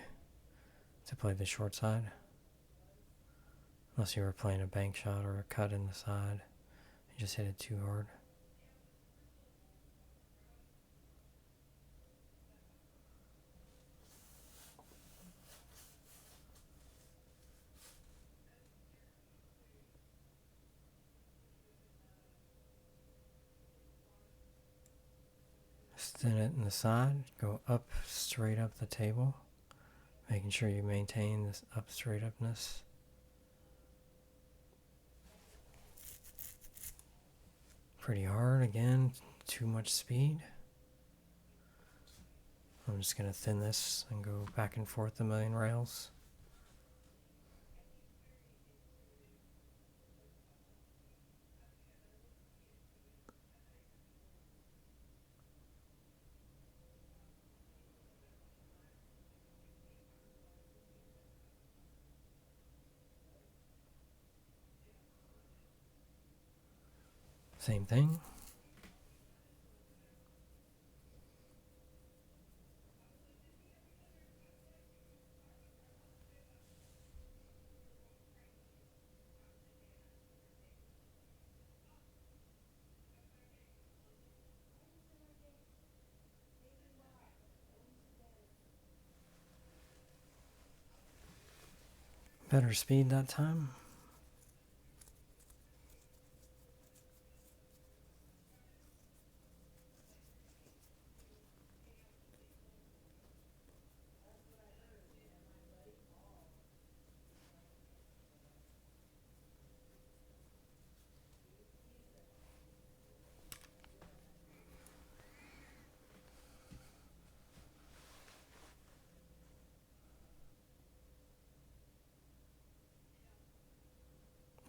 to play the short side. Unless you were playing a bank shot or a cut in the side. You just hit it too hard. Extend it in the side, go up, straight up the table, making sure you maintain this up straight upness. Pretty hard again, too much speed. I'm just going to thin this and go back and forth a million rails. Same thing. Better speed that time.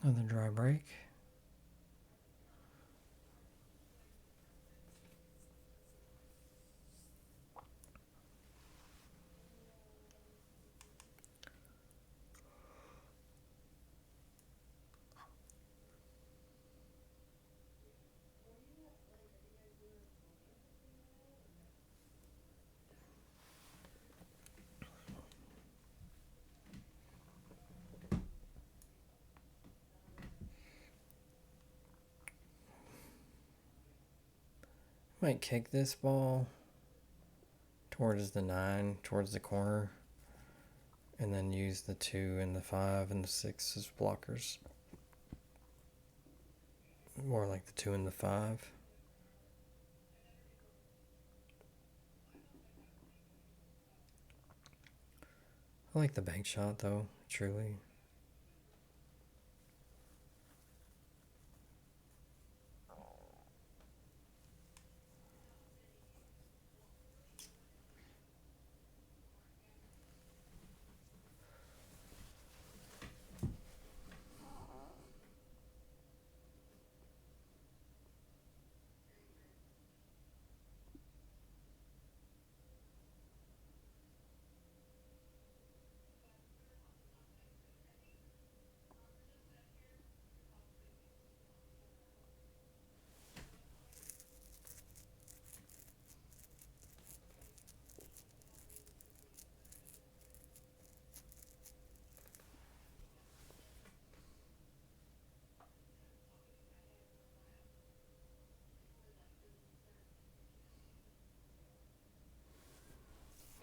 Another dry break. Might kick this ball towards the 9, towards the corner, and then use the 2 and the 5 and the 6 as blockers. More like the 2 and the 5. I like the bank shot though, truly.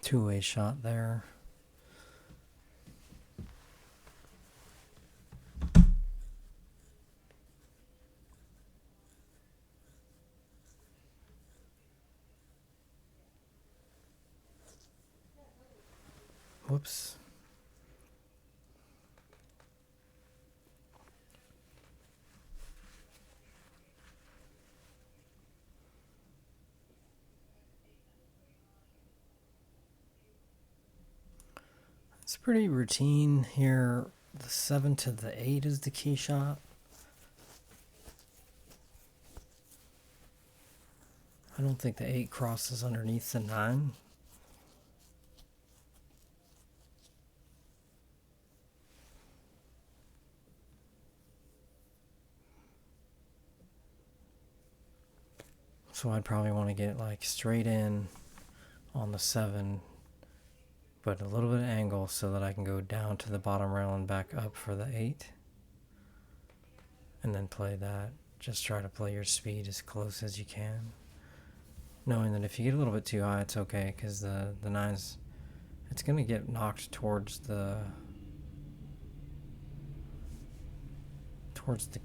Two-way shot there. Whoops. It's pretty routine here. The 7 to the 8 is the key shot. I don't think the 8 crosses underneath the 9. So I'd probably want to get like straight in on the 7, but a little bit of angle so that I can go down to the bottom rail and back up for the 8. And then play that. Just try to play your speed as close as you can. Knowing that if you get a little bit too high, it's okay, because the 9's, it's going to get knocked towards the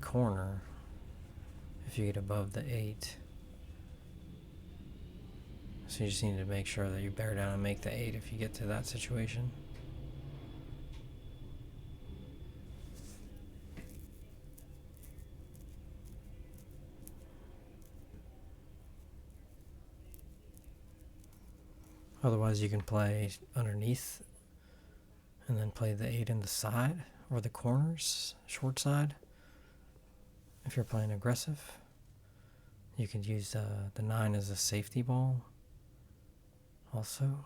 corner if you get above the 8. So you just need to make sure that you bear down and make the 8 if you get to that situation. Otherwise, you can play underneath and then play the 8 in the side or the corners, short side. If you're playing aggressive, you could use the 9 as a safety ball also.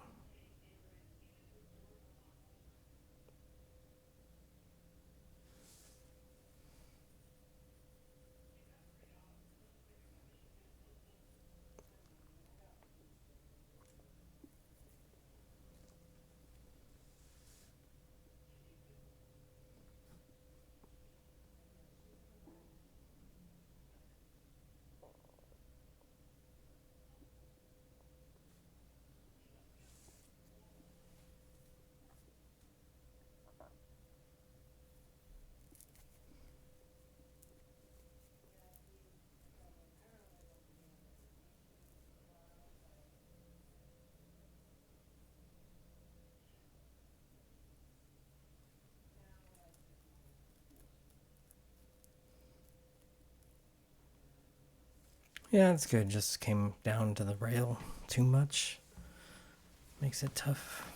Yeah, it's good. Just came down to the rail too much. Makes it tough.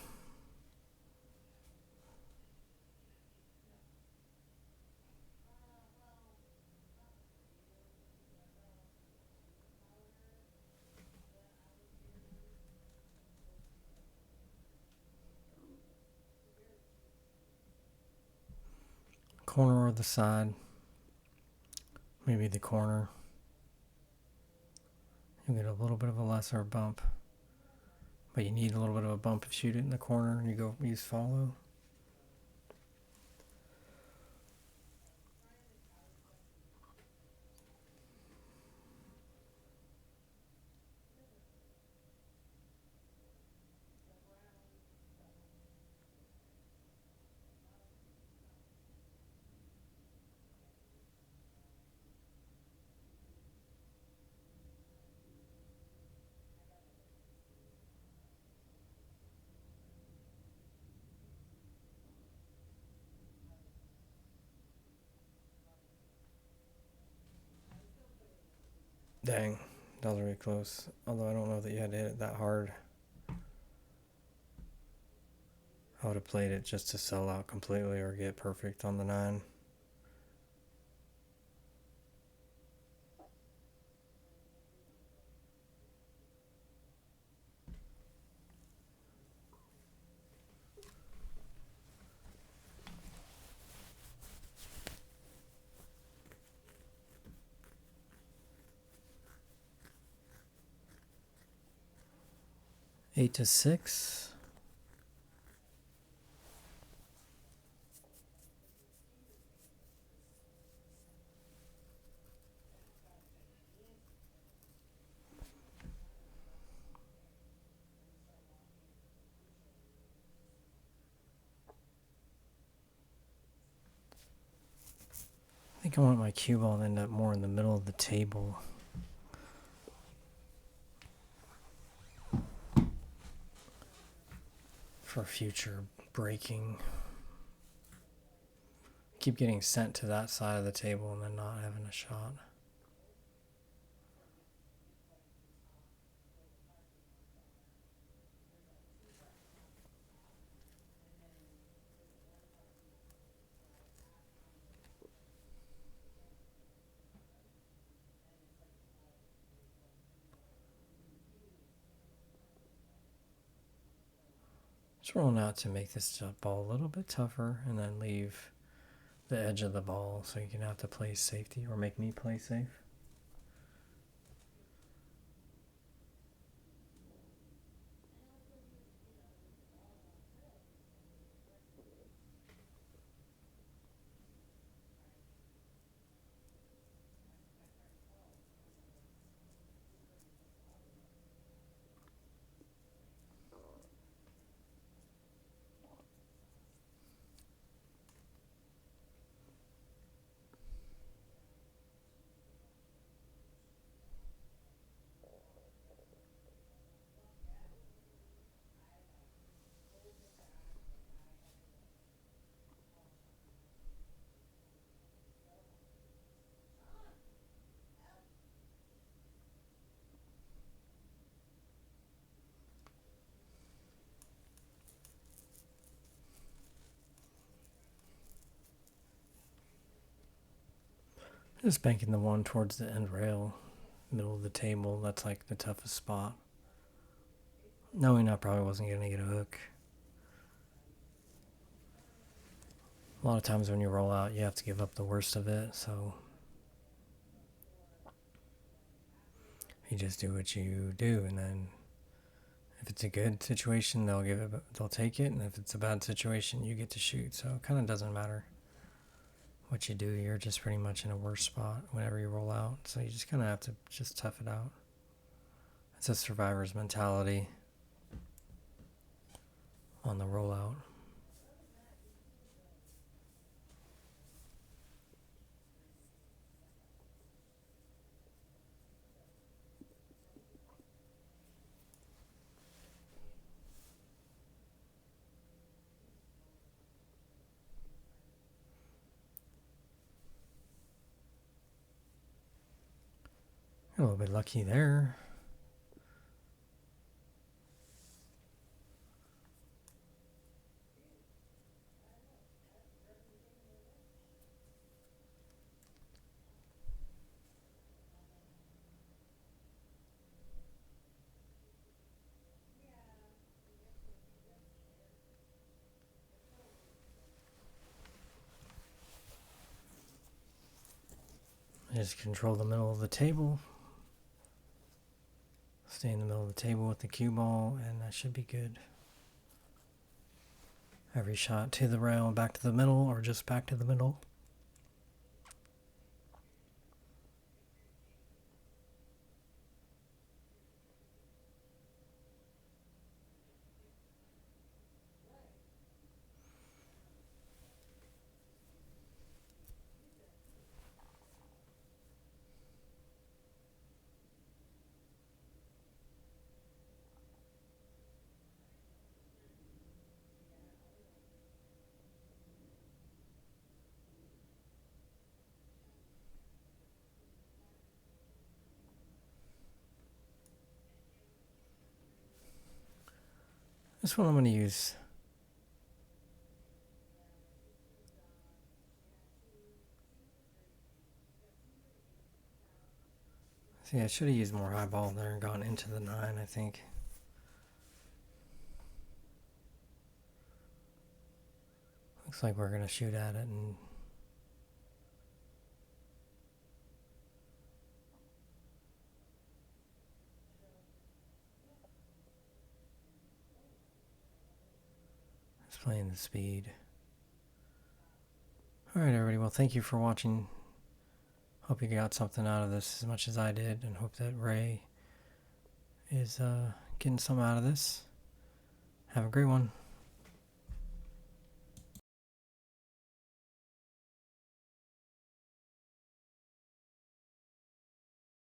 corner or the side, maybe the corner. You'll get a little bit of a lesser bump, but you need a little bit of a bump if you shoot it in the corner and you go use follow. Dang, that was really close. Although I don't know that you had to hit it that hard. I would have played it just to sell out completely or get perfect on the 9. Eight to 6. I think I want my cue ball to end up more in the middle of the table. For future breaking. Keep getting sent to that side of the table and then not having a shot. Just rolling out to make this ball a little bit tougher and then leave the edge of the ball so you can have to play safety or make me play safe. Just banking the 1 towards the end rail, middle of the table. That's like the toughest spot. Knowing I probably wasn't going to get a hook. A lot of times when you roll out, you have to give up the worst of it, so you just do what you do, and then if it's a good situation, they'll take it, and if it's a bad situation, you get to shoot. So it kind of doesn't matter what you do. You're just pretty much in a worse spot whenever you roll out. So you just kind of have to just tough it out. It's a survivor's mentality on the rollout. A little bit lucky there. just control the middle of the table. Stay in the middle of the table with the cue ball, and that should be good. Every shot to the rail and back to the middle, or just back to the middle. This one I'm going to use. See, I should have used more high ball there and gone into the 9, I think. Looks like we're going to shoot at it and it's playing the speed. Alright, everybody. Well, thank you for watching. Hope you got something out of this as much as I did, and hope that Ray is getting some out of this. Have a great one.